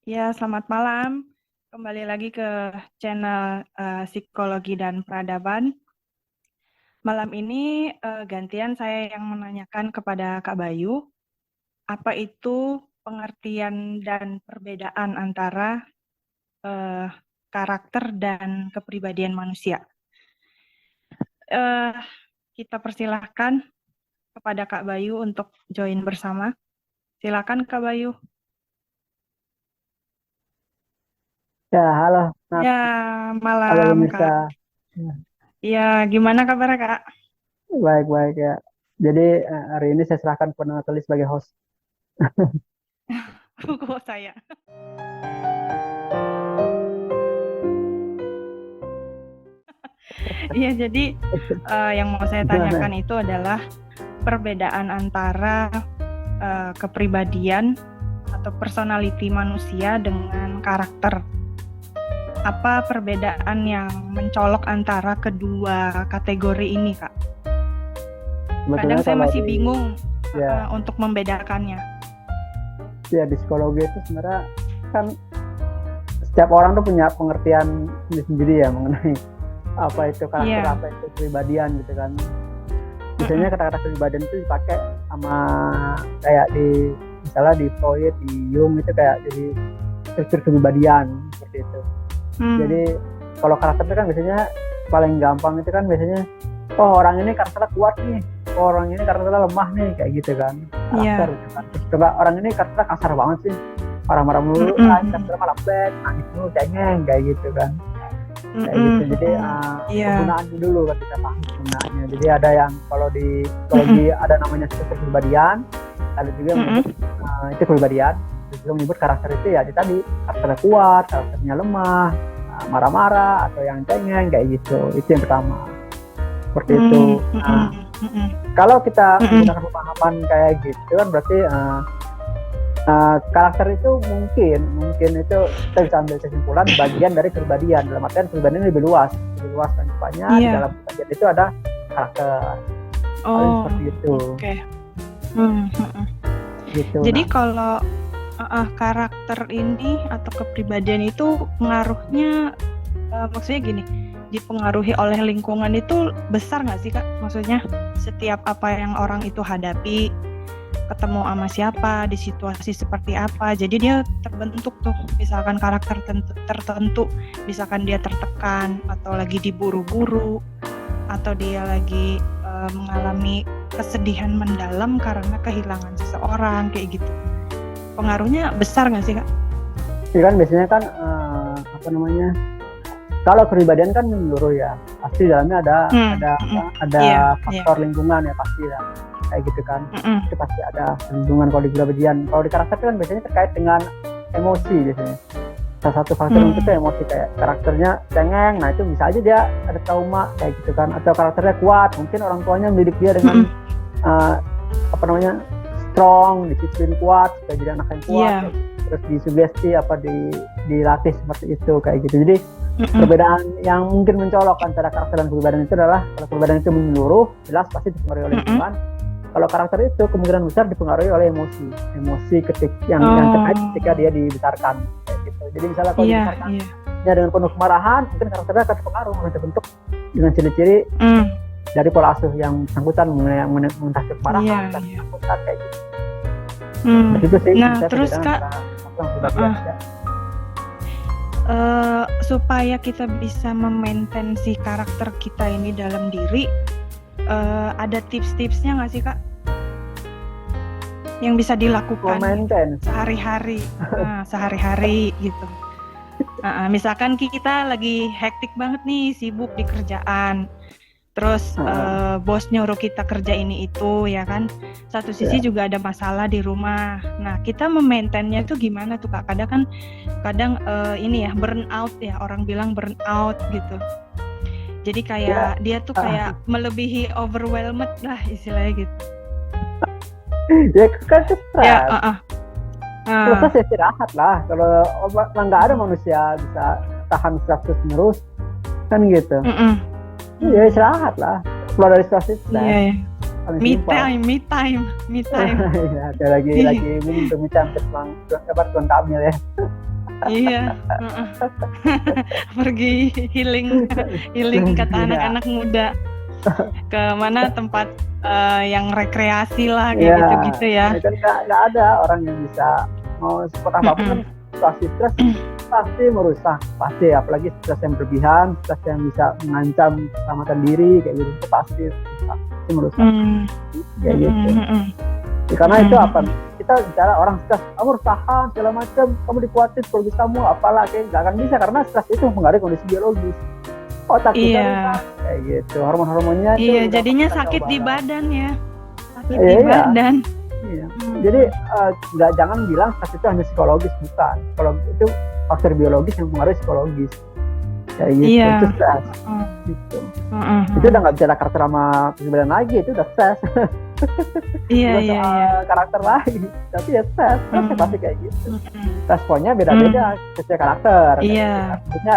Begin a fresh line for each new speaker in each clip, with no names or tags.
Ya, selamat malam. Kembali lagi ke channel Psikologi dan Peradaban. Malam ini gantian saya yang menanyakan kepada Kak Bayu, apa itu pengertian dan perbedaan antara eh, karakter dan kepribadian manusia. Eh, kita persilahkan kepada Kak Bayu untuk join bersama. Silakan Kak Bayu.
Ya, halo, Nat.
Ya,
Halo
malam
pemirsa.
Kak.
Ya,
Ya, gimana kabar Kak?
baik-baik ya. Jadi hari ini saya serahkan kepada Natali sebagai host.
Kok saya? Iya, jadi yang mau saya
Gimana?
tanyakan itu adalah perbedaan antara kepribadian atau personality manusia dengan karakter. Apa perbedaan yang mencolok antara kedua kategori ini, Kak? Kadang
Sebetulnya
saya
kalau
masih
di
bingung
ya
untuk membedakannya.
ya di psikologi itu sebenarnya kan setiap orang tuh punya pengertian sendiri-sendiri ya mengenai apa itu karakter,
Iya.
apa itu kepribadian gitu kan. Biasanya
Mm-mm.
kata-kata kepribadian itu dipakai sama kayak di misalnya di Freud, di Jung itu kayak jadi struktur kepribadian seperti itu. Jadi
Hmm.
kalau karakter itu kan biasanya paling gampang itu kan biasanya oh orang ini karakternya kuat nih, oh, orang ini karakternya lemah nih kayak gitu kan karakter
Iya.
gitu kan. Terus coba orang ini karakternya kasar banget sih, marah-marah mulu, ini
Mm-mm.
karakternya malah bad, nangis mulu, cengeng kayak gitu kan, kayak
Mm-mm.
gitu. Jadi
Mm-mm. Iya.
penggunaannya dulu kan kita paham penggunaannya. Jadi ada yang kalau di psikologi
Mm-mm.
ada namanya struktur kepribadian, ada juga yang menyebut
Mm-mm.
itu kepribadian. Ada juga menyebut karakter itu ya tadi karakternya kuat, karakternya lemah, marah-marah atau yang cengeng kayak gitu. Itu yang pertama. Seperti itu.
Mm-mm.
Nah,
Mm-mm.
kalau kita
Mm-mm.
menggunakan pemahaman kayak gitu kan berarti karakter itu mungkin itu kita bisa ambil kesimpulan bagian dari kepribadian, dalam artian kepribadian lebih luas kan rupanya di dalam
Iya.
kepribadian itu ada karakter, paling
Oh,
seperti itu
oke. Mm-mm.
gitu.
Jadi
Nah,
kalau karakter ini atau kepribadian itu pengaruhnya, maksudnya gini, dipengaruhi oleh lingkungan itu besar nggak sih Kak? Maksudnya setiap apa yang orang itu hadapi, ketemu sama siapa, di situasi seperti apa, jadi dia terbentuk tuh, misalkan karakter tertentu, misalkan dia tertekan atau lagi diburu-buru, atau dia lagi mengalami kesedihan mendalam karena kehilangan seseorang, kayak gitu. Pengaruhnya besar nggak sih Kak?
ini kan biasanya kan apa namanya, kalau kepribadian kan menyeluruh ya, pasti dalamnya ada
Hmm,
ada
mm,
ada
iya, iya,
faktor lingkungan ya pasti ya, kayak gitu kan.
mm,
Itu pasti ada lingkungan kalau di kepribadian. Kalau di karakter kan biasanya terkait dengan emosi biasanya. Salah satu faktor untuk itu
mm,
emosi, kayak karakternya cengeng, nah itu bisa aja dia ada trauma kayak gitu kan, atau karakternya kuat, mungkin orang tuanya mendidik dia dengan
mm,
uh, apa namanya strong, disiplin kuat supaya jadi anak yang kuat
iya,
kayak gitu. Terus disugesti apa dilatih seperti itu kayak gitu. Jadi
mm,
perbedaan yang mungkin mencolok antara karakter dan kepribadian itu adalah kalau kepribadian itu menyeluruh jelas pasti dipengaruhi oleh
mm,
lingkungan. Kalau karakter itu kemungkinan besar dipengaruhi oleh emosi ketika yang terkait
oh,
ketika dia dibesarkan kayak gitu. Jadi misalnya kalau
iya,
dibesarkan
iya,
ya dengan penuh kemarahan, mungkin karakternya akan terpengaruh, akan terbentuk dengan ciri-ciri
mm,
dari pola asuh yang bersangkutan menentang
iya,
kemarahan dan
iya.
bersangkutan kayak gitu.
Mm.
Begitu sih
Nah,
bisa
terus
perbedaan
Kak,
antara karakter dan kepribadian
uh,
ya.
supaya kita bisa memaintain si karakter kita ini dalam diri, ada tips-tipsnya nggak sih Kak? Yang bisa dilakukan gitu
Maintain.
sehari-hari, sehari-hari gitu. Misalkan kita lagi hektik banget nih, sibuk di kerjaan, terus bos nyuruh kita kerja ini itu, ya kan. Satu sisi
Ya.
juga ada masalah di rumah. Nah, kita memaintainnya itu gimana tuh Kak? Kadang ini ya, burn out ya, orang bilang burn out gitu. Jadi
Ya,
kayak dia tuh kayak melebihi overwhelmed lah istilahnya gitu.
ya kan itu
Ya,
stres. Terus ya istirahat lah. Kalau nggak ada manusia bisa tahan stres terus menerus kan gitu. Ya istirahat lah. Keluar dari stres itu
iya ya.
paling
Me
simpel.
time, me time, me time.
Ya, ada lagi minum demi cantik bang, dapat tuan Kamil ya.
Iya. Pergi healing kata anak-anak muda ke mana tempat yang rekreasi lah kayak gitu-gitu ya.
Kan nggak ada orang yang bisa mau support apapun kan situasi stres pasti merusak, pasti apalagi stres yang berlebihan, stres yang bisa mengancam keselamatan diri kayak gitu itu pasti merusak. Kayak gitu. Ya, karena itu apa? Kita bicara orang stres, kamu harus tahan segala macam, kamu dikuatin psikologis kamu, apalah kayak nggak akan bisa karena stres itu mempengaruhi kondisi biologis. Otak kita kayak gitu, hormon-hormonnya.
Iya, jadinya sakit di badan ya, sakit di badan.
Iya. Jadi jangan bilang stres itu hanya psikologis, bukan. Kalau itu faktor biologis yang mempengaruhi psikologis. Kayak gitu, itu stres. Gitu. Itu udah nggak bicara karakter sama kepribadian lagi, itu udah stres.
Iya.
Karakter lagi, tapi ya stres pasti kayak gitu. Responnya beda-beda sesuai karakter.
Iya.
Maksudnya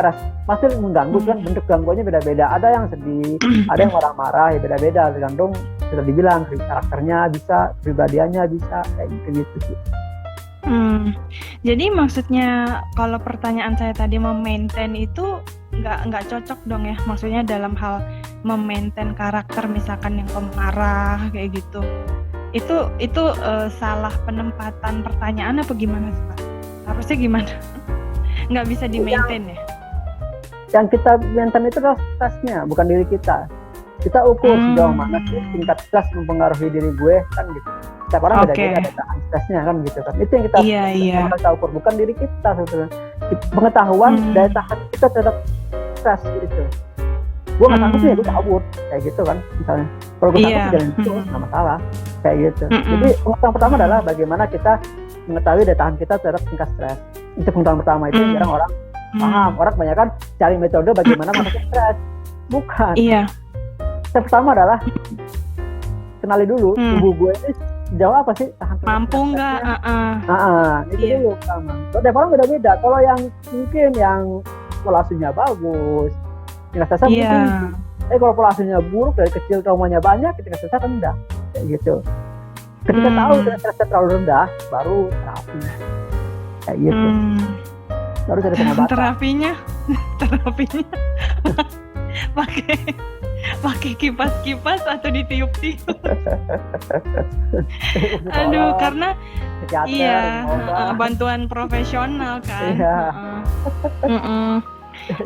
masih mengganggu kan, bentuk gangguannya beda-beda. Ada yang sedih, ada yang marah-marah, ya beda-beda. Tergantung sudah dibilang karakternya bisa, kepribadiannya bisa, kayak gitu sih.
Jadi maksudnya kalau pertanyaan saya tadi memaintain itu nggak cocok dong ya, maksudnya dalam hal memaintain karakter misalkan yang pemarah kayak gitu, itu salah penempatan pertanyaan apa gimana sih Pak? Harusnya gimana? Nggak bisa di maintain ya? Yang
kita maintain itu adalah stresnya, bukan diri kita. Kita ukur sejauh mana sih tingkat stres mempengaruhi diri gue kan gitu. Setiap orang beda-beda ada tahan stresnya kan gitu kan. Itu yang kita ukur, bukan diri kita sebetulnya. Pengetahuan daya tahan kita terhadap stres gitu. Gue nggak sanggup ya gue cabut kayak gitu kan misalnya. Kalau gue sanggup jalan itu nggak masalah kayak gitu. Jadi pengetahuan pertama adalah bagaimana kita mengetahui daya tahan kita terhadap tingkat stres. Itu pengetahuan pertama, itu jarang orang paham. Orang kebanyakan cari metode bagaimana mengatasi stres. Bukan.
Iya.
Step pertama adalah kenali dulu tubuh gue ini sejauh apa sih tahan
mampu nggak?
Itu dulu pertama. Tiap orang beda-beda. Kalau yang mungkin yang polasinya bagus, tingkat stresnya mungkin. Kalau polasinya buruk dari kecil traumanya banyak, tingkat stresnya rendah. Kayak gitu. Ketika tahu tingkat stresnya terlalu rendah, baru terapi. Kayak gitu. Baru cari pengobatan.
Terapinya pakai kipas-kipas atau ditiup-tiup. Aduh, karena bantuan profesional kan.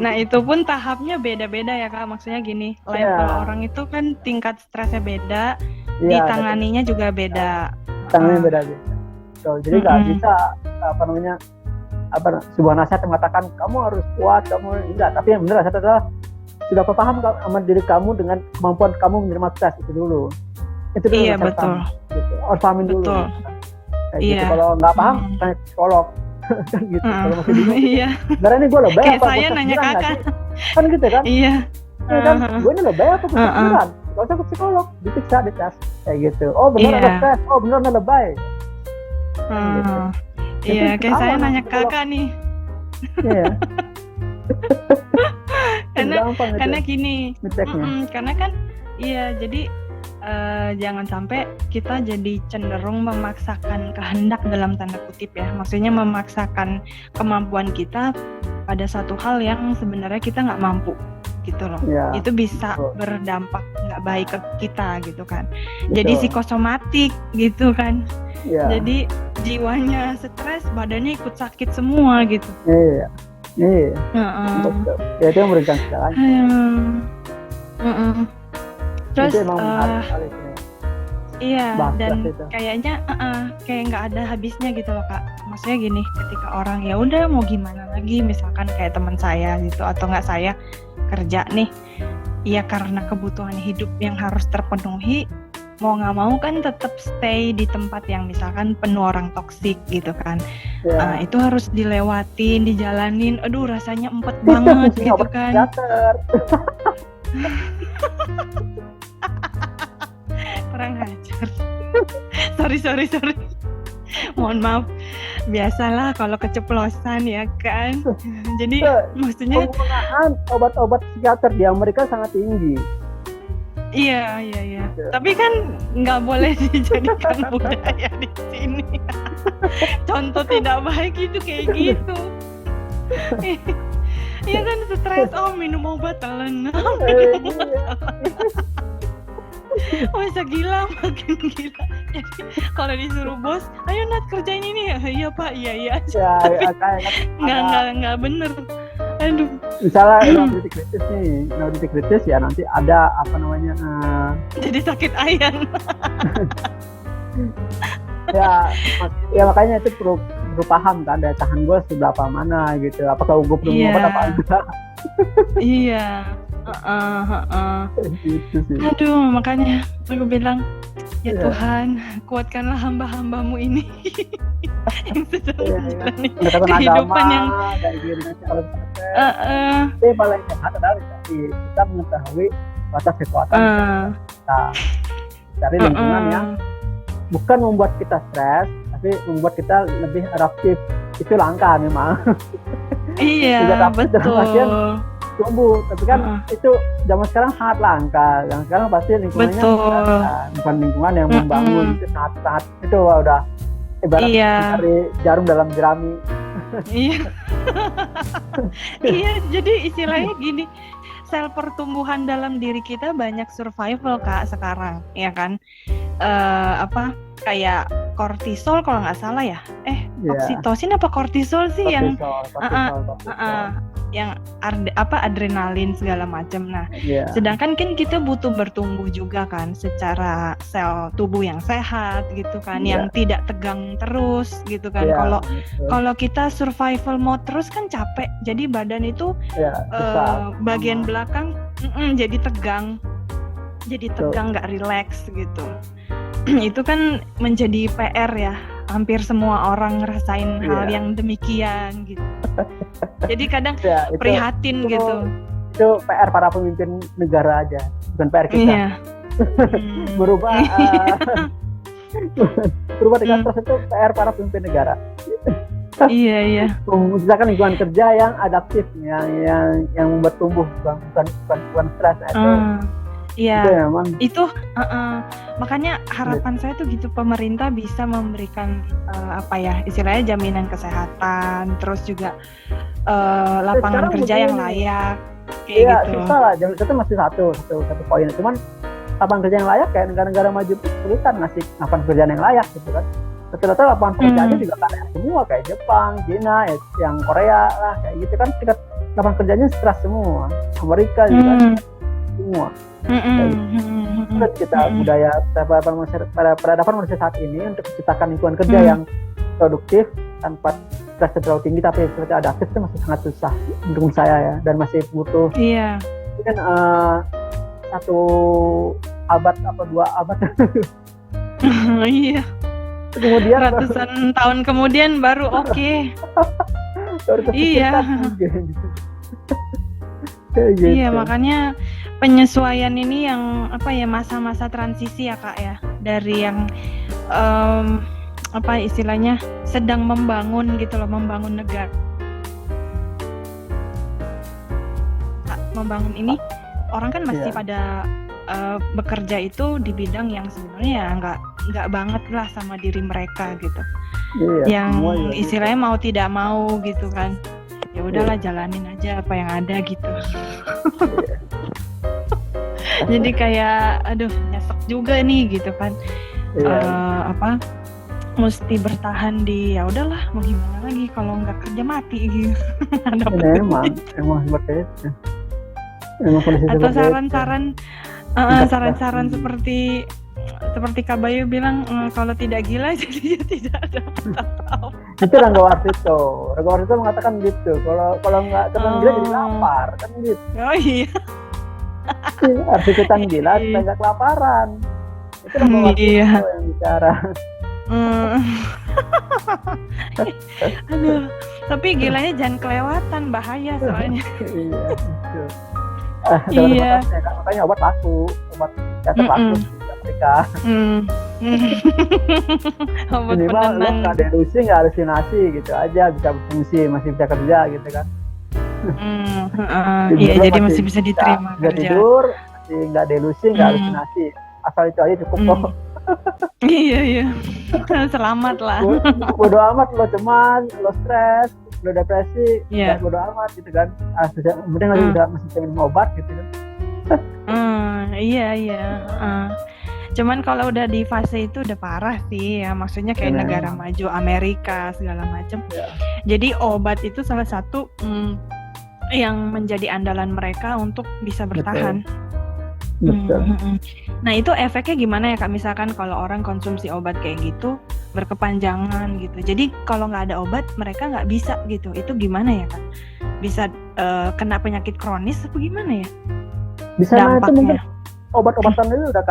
Nah, itu pun tahapnya beda-beda ya Kak. Maksudnya gini, level orang itu kan tingkat stresnya beda, ditanganinya juga beda.
Tangannya beda-beda. Jadi nggak bisa sebuah nasihat yang mengatakan kamu harus kuat, kamu enggak. Tapi yang benar nasihat adalah sudah paham sama diri kamu dengan kemampuan kamu menerima stres itu dulu. Itu dulu.
Iya, betul.
Gitu. Harus pahamin dulu.
Betul.
Kayak gitu. Kalau nggak paham, tanya psikolog. Kan gitu. Kalau masih bingung.
Iya.
Karena ini gue lebay
kayak
apa?
Saya nanya kakak.
Kan gitu kan?
Iya.
Kan gue ini lebay apa? Kepikiran. Kalau saya ke psikolog, diperiksa, dites. Kayak gitu. Oh benar ada stres. Oh benar ada lebay.
Gitu. Iya, kayak saya nanya kakak nih.
Iya.
karena gini, karena kan jadi jangan sampai kita jadi cenderung memaksakan kehendak dalam tanda kutip ya, maksudnya memaksakan kemampuan kita pada satu hal yang sebenarnya kita nggak mampu gitu loh. Itu bisa berdampak nggak baik ke kita gitu kan. Jadi psikosomatik gitu kan. Jadi jiwanya stres, badannya ikut sakit semua gitu.
Iya. Ya itu yang merugikan segalanya.
Terus
itu emang
dan kayaknya kayak nggak ada habisnya gitu loh Kak. Maksudnya gini, ketika orang ya udah mau gimana lagi, misalkan kayak teman saya gitu atau nggak saya kerja nih, ya karena kebutuhan hidup yang harus terpenuhi, mau nggak mau kan tetap stay di tempat yang misalkan penuh orang toksik gitu kan. Itu harus dilewatin, dijalanin. Aduh rasanya empet banget gitu kan. Kurang ajar. sorry. Mohon maaf. Biasalah kalau keceplosan ya kan. Jadi maksudnya
penggunaan obat-obat psikiater di Amerika sangat tinggi.
Iya. Tapi kan nggak boleh dijadikan budaya di sini. Contoh tidak baik itu kayak gitu. Iya kan, stres, minum obat lengah. Bisa gila, makin gila. Jadi kalau disuruh bos, ayo Nat kerjain ini ya, iya Pak, iya aja.
Ya,
Tapi nggak bener. Aduh.
Misalnya titik kritis ya nanti ada apa namanya?
Jadi sakit ayam.
ya makanya itu perlu paham kan daya tahan gue seberapa mana gitu. Apakah gue perlu obat apa enggak?
Iya.
Gitu sih.
Aduh, makanya aku bilang, ya Tuhan, kuatkanlah hamba-hambamu ini yang sedang menjalani kehidupan yang
dari diri kita paling sehat adalah kita mengetahui batas kekuatan kita dari lingkungan yang bukan membuat kita stres, tapi membuat kita lebih adaptif. Itu langka memang.
Iya, betul.
Tumbuh, tapi kan itu zaman sekarang sangat langka. Yang sekarang pasti lingkungannya bukan lingkungan yang membangun. Itu sangat itu udah ibarat mencari jarum dalam jerami.
Iya. Iya, jadi istilahnya gini, sel pertumbuhan dalam diri kita banyak survival Kak sekarang, ya kan? Kayak kortisol kalau nggak salah ya. Oksitosin apa kortisol sih yang adrenalin segala macam. Nah, sedangkan kan kita butuh bertumbuh juga kan secara sel tubuh yang sehat gitu kan, yang tidak tegang terus gitu kan. Kalau kita survival mode terus kan capek. Jadi badan itu bagian belakang jadi tegang. Jadi tegang, nggak rileks gitu. Itu kan menjadi PR ya. Hampir semua orang ngerasain hal yang demikian gitu. Jadi kadang prihatin gitu.
Itu PR para pemimpin negara aja, bukan PR kita.
Iya.
Berubah dengan terus itu PR para pemimpin negara.
Iya.
Menciptakan lingkungan kerja yang adaptif, yang bertumbuh, bukan stres.
Iya, itu makanya harapan saya tuh gitu, pemerintah bisa memberikan istilahnya jaminan kesehatan, terus juga lapangan kerja yang layak, kayak gitu.
Susah lah, itu masih satu poin. Cuman lapangan kerja yang layak kayak negara-negara maju itu kesulitan ngasih lapangan kerjaan yang layak gitu kan. Rata-rata lapangan pekerjaannya juga layak semua kayak Jepang, Cina, yang Korea lah kayak gitu kan. Tingkat lapangan kerjanya stres semua, Amerika juga semua. Kita budaya peradaban manusia saat ini untuk menciptakan lingkungan kerja yang produktif tanpa stres terlalu tinggi tapi seperti adaptif itu masih sangat susah menurut saya ya, dan masih butuh mungkin 1 abad apa 2 abad.
Iya. Kemudian ratusan tahun kemudian baru oke. Iya. Gitu. Iya, makanya penyesuaian ini yang masa-masa transisi ya Kak ya, dari yang istilahnya sedang membangun gitu loh, membangun negara, membangun ini orang kan masih pada bekerja itu di bidang yang sebenarnya ya nggak banget lah sama diri mereka gitu, yang istilahnya mau tidak mau gitu kan. Ya udahlah, jalanin aja apa yang ada gitu. Jadi kayak nyesek juga nih gitu kan. Mesti bertahan di ya udahlah, mau gimana lagi, kalau nggak kerja mati gitu.
Emang seperti itu.
Atau saran-saran seperti Kak Bayu bilang, kalau tidak gila jadi tidak ada apa-apa.
Itu Rangga Warsito mengatakan gitu. Kalau nggak teman gila jadi lapar kan gitu.
Oh iya.
Harus ikutan gila supaya nggak kelaparan. Itu Rangga Warsito yang bicara.
Aduh, tapi gilanya jangan kelewatan, bahaya soalnya.
Iya. Makanya obat teater laku di Amerika. Minimal lo nggak delusi, nggak halusinasi gitu aja, bisa berfungsi, masih bisa kerja gitu kan.
Iya, jadi masih bisa diterima
kerja. Bisa tidur, masih nggak delusi, nggak halusinasi. Asal itu aja cukup kok.
Iya. Selamat lah.
Bodo amat lo cemas, lo stres, udah depresi,
Iya.
bodo amat gitu kan. Kemudian lagi udah masih minum obat gitu kan.
Iya. Cuman kalau udah di fase itu udah parah sih ya, maksudnya kayak negara maju Amerika segala macam. Jadi obat itu salah satu yang menjadi andalan mereka untuk bisa bertahan.
Betul.
Nah itu efeknya gimana ya Kak? Misalkan kalau orang konsumsi obat kayak gitu berkepanjangan gitu. Jadi kalau nggak ada obat mereka nggak bisa gitu. Itu gimana ya Kak? Bisa kena penyakit kronis atau gimana ya?
Bisa nah itu mungkin obat-obatan itu udah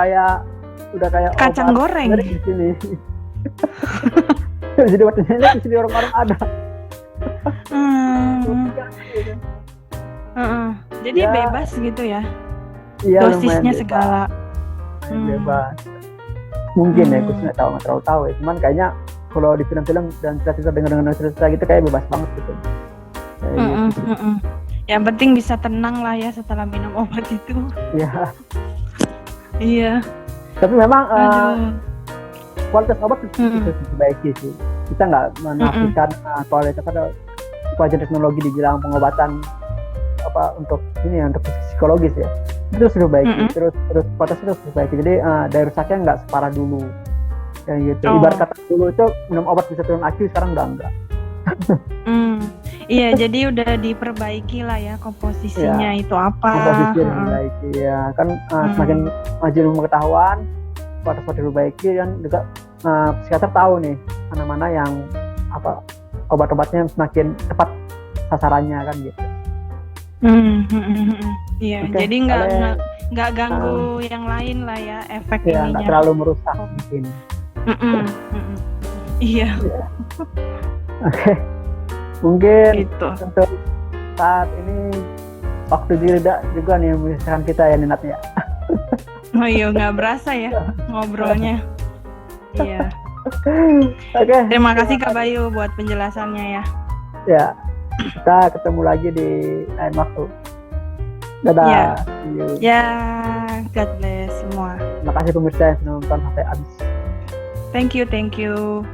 kayak
kacang
obat
goreng
di sini. Jadi obatnya di sini orang-orang ada.
Jadi bebas gitu ya?
Iya,
dosisnya segala
bebas. Mungkin ya, aku nggak terlalu tahu ya. Cuman kayaknya kalau di film-film dan cerita dengan cerita gitu kayak bebas banget gitu.
Yang penting bisa tenang lah ya setelah minum obat itu.
Iya.
Iya.
Tapi memang kualitas obat bisa diperbaiki sih. Kita nggak menafikan kualitas atau kemajuan teknologi di bidang pengobatan untuk ini untuk psikologis ya. Itu harus diperbaiki, terus kualitas itu harus diperbaiki. Jadi daya rusaknya nggak separah dulu. Kayak gitu. Ibarat kata dulu itu minum obat bisa turun IQ, sekarang udah enggak.
Iya, jadi udah diperbaiki lah ya komposisinya itu apa.
Komposisinya diperbaiki ya. Kan semakin maju pengetahuan, kualitas diperbaiki dan juga psikiater tahu nih mana-mana yang obat-obatnya semakin tepat sasarannya kan gitu.
Iya, jadi nggak ganggu yang lain lah ya efek ininya.
Nggak terlalu merusak mungkin.
Iya.
Oke. Mungkin
gitu.
Untuk saat ini waktu direda juga nih misalkan kita ya Ninat ya.
Oh iya, nggak berasa ya ngobrolnya. Iya.
Oke.
Terima kasih Kak Bayu buat penjelasannya ya.
Ya. Kita ketemu lagi di lain waktu. Dadah.
Ya.
See you.
Ya, God bless semua.
Terima kasih pemirsa yang sudah nonton sampai habis.
Thank you.